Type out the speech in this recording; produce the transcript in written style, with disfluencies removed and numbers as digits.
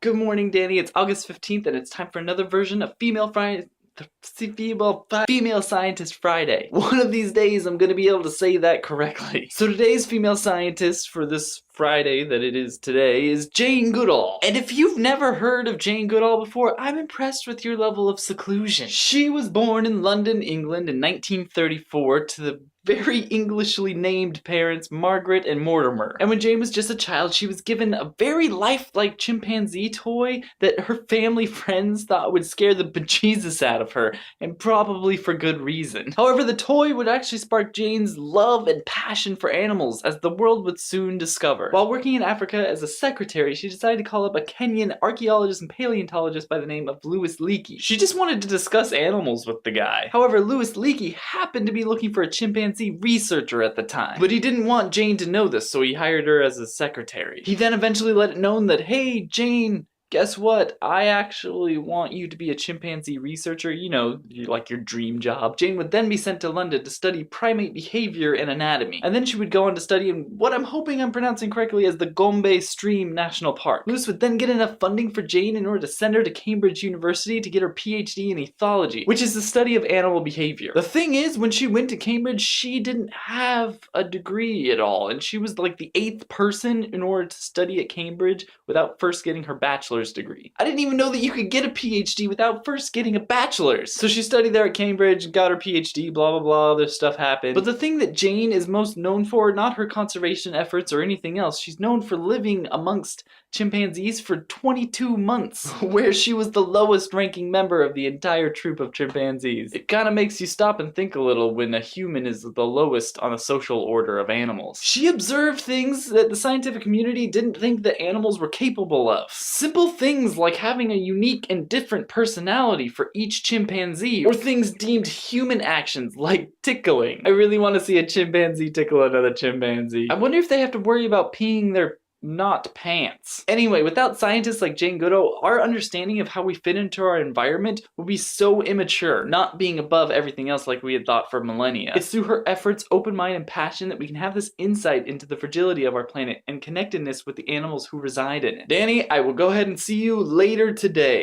Good morning, Danny. It's August 15th and it's time for another version of Female Scientist Friday. One of these days I'm gonna be able to say that correctly. So today's female scientist for this Friday that it is today is Jane Goodall. And if you've never heard of Jane Goodall before, I'm impressed with your level of seclusion. She was born in London, England in 1934 to the very Englishly named parents Margaret and Mortimer. And when Jane was just a child, she was given a very lifelike chimpanzee toy that her family friends thought would scare the bejesus out of her, and probably for good reason. However, the toy would actually spark Jane's love and passion for animals, as the world would soon discover. While working in Africa as a secretary, she decided to call up a Kenyan archaeologist and paleontologist by the name of Louis Leakey. She just wanted to discuss animals with the guy. However, Louis Leakey happened to be looking for a chimpanzee researcher at the time, but he didn't want Jane to know this, so he hired her as a secretary. He then eventually let it known that, hey, Jane, guess what? I actually want you to be a chimpanzee researcher, you know, like your dream job. Jane would then be sent to London to study primate behavior and anatomy. And then she would go on to study in what I'm hoping I'm pronouncing correctly as the Gombe Stream National Park. Louis would then get enough funding for Jane in order to send her to Cambridge University to get her PhD in ethology, which is the study of animal behavior. The thing is, when she went to Cambridge, she didn't have a degree at all, and she was like the 8th person in order to study at Cambridge without first getting her bachelor's degree. I didn't even know that you could get a PhD without first getting a bachelor's. So she studied there at Cambridge, got her PhD, blah blah blah, other stuff happened. But the thing that Jane is most known for, not her conservation efforts or anything else, she's known for living amongst chimpanzees for 22 months, where she was the lowest ranking member of the entire troop of chimpanzees. It kind of makes you stop and think a little when a human is the lowest on a social order of animals. She observed things that the scientific community didn't think that animals were capable of. Simple things like having a unique and different personality for each chimpanzee, or things deemed human actions like tickling. I really want to see a chimpanzee tickle another chimpanzee. I wonder if they have to worry about peeing their not pants. Anyway, without scientists like Jane Goodall, our understanding of how we fit into our environment would be so immature, not being above everything else like we had thought for millennia. It's through her efforts, open mind, and passion that we can have this insight into the fragility of our planet and connectedness with the animals who reside in it. Danny, I will go ahead and see you later today.